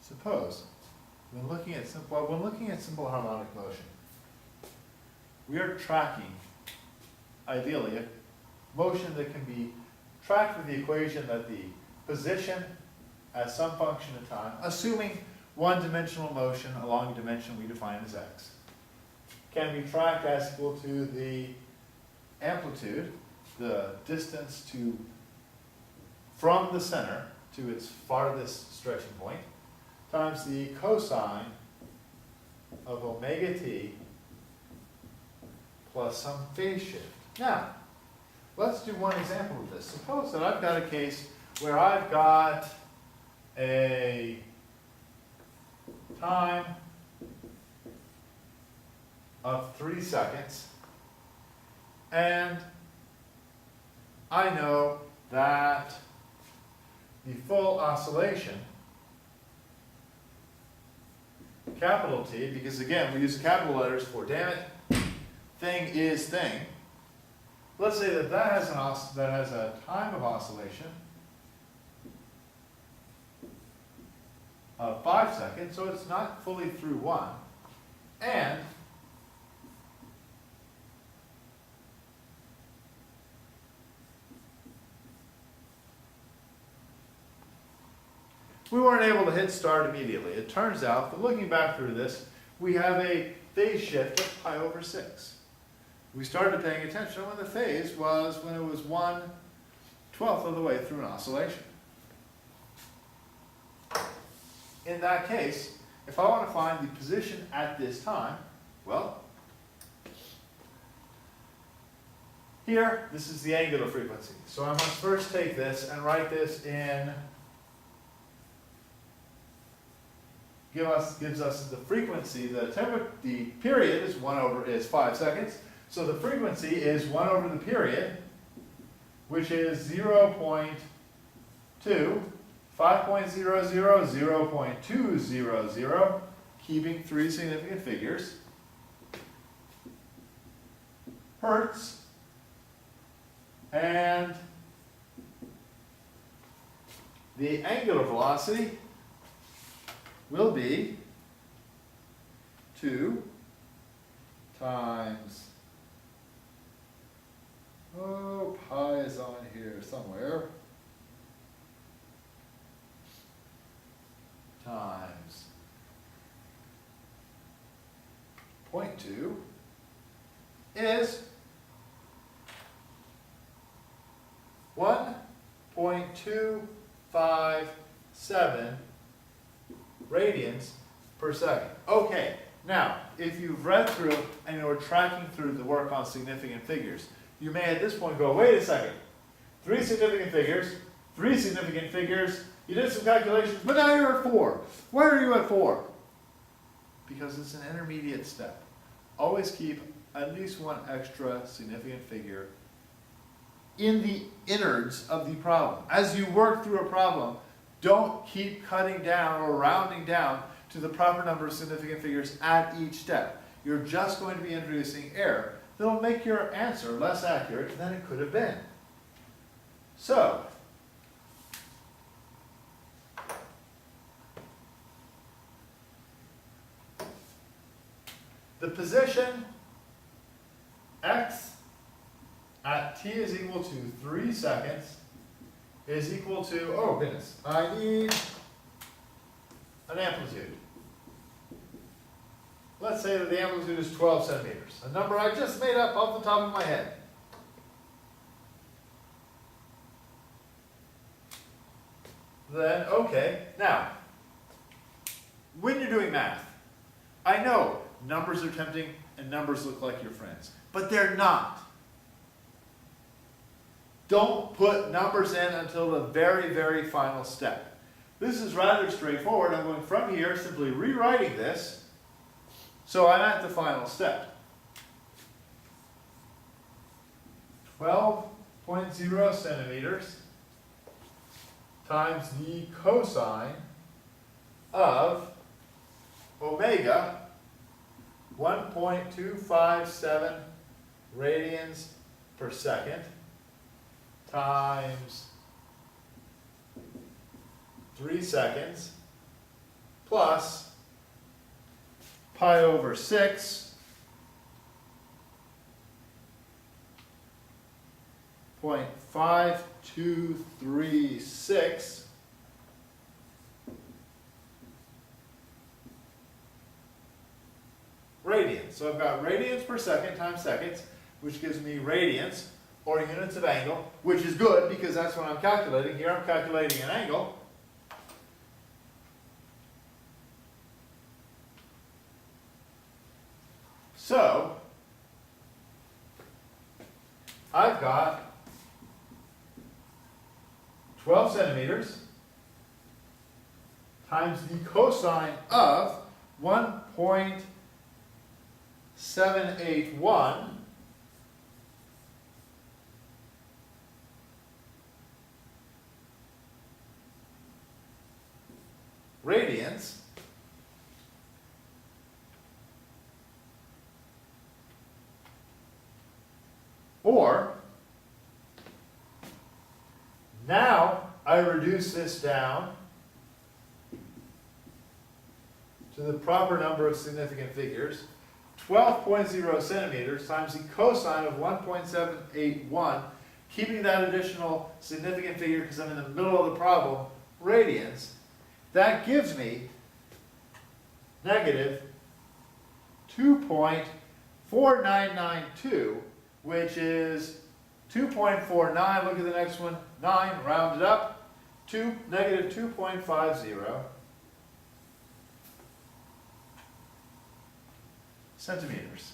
Suppose, when looking at simple harmonic motion, we are tracking, ideally, a motion that can be tracked with the equation that the position as some function of time, assuming one-dimensional motion along a dimension we define as x, can be tracked as equal to the amplitude, the distance from the center to its farthest stretching point, times the cosine of omega t plus some phase shift. Now, let's do one example of this. Suppose that I've got a case where I've got a time of 3 seconds, and I know that the full oscillation, capital T, because again, we use capital letters for damn it, thing is thing. Let's say that that has a time of oscillation of 5 seconds, so it's not fully through 1, and we weren't able to hit start immediately. It turns out that looking back through this, we have a phase shift of pi over 6. We started paying attention when the phase was when it was 1/12 of the way through an oscillation. In that case, if I want to find the position at this time, well, here, this is the angular frequency. So I must first take this and write this in, gives us the frequency, the period is 5 seconds. So the frequency is 1 over the period, which is 0.2, 5.00, 0.200, keeping 3 significant figures, hertz, and the angular velocity will be 2 times, pi is on here somewhere, times 0.2 is 1.257 radians per second. Okay, now, if you've read through and you're tracking through the work on significant figures, you may at this point go, wait a second, 3 significant figures, you did some calculations, but now you're at 4. Why are you at 4? Because it's an intermediate step. Always keep at least one extra significant figure in the innards of the problem. As you work through a problem, don't keep cutting down or rounding down to the proper number of significant figures at each step. You're just going to be introducing error that'll make your answer less accurate than it could have been. So, the position x at t is equal to 3 seconds is equal to, oh goodness, I need an amplitude. Let's say that the amplitude is 12 centimeters, a number I just made up off the top of my head. Then, okay, now, when you're doing math, I know numbers are tempting and numbers look like your friends, but they're not. Don't put numbers in until the very, very final step. This is rather straightforward. I'm going from here, simply rewriting this, so I'm at the final step. 12.0 centimeters times the cosine of omega 1.257 radians per second times 3 seconds plus pi over 6 0.5236 radians. So I've got radians per second times seconds, which gives me radians, or units of angle, which is good because that's what I'm calculating. Here I'm calculating an angle. So, I've got 12 centimeters times the cosine of 1.781 radians or now I reduce this down to the proper number of significant figures. 12.0 centimeters times the cosine of 1.781, keeping that additional significant figure because I'm in the middle of the problem, radians. That gives me negative 2.4992, which is 2.49, look at the next one, 9, rounded up, to negative 2.50 centimeters.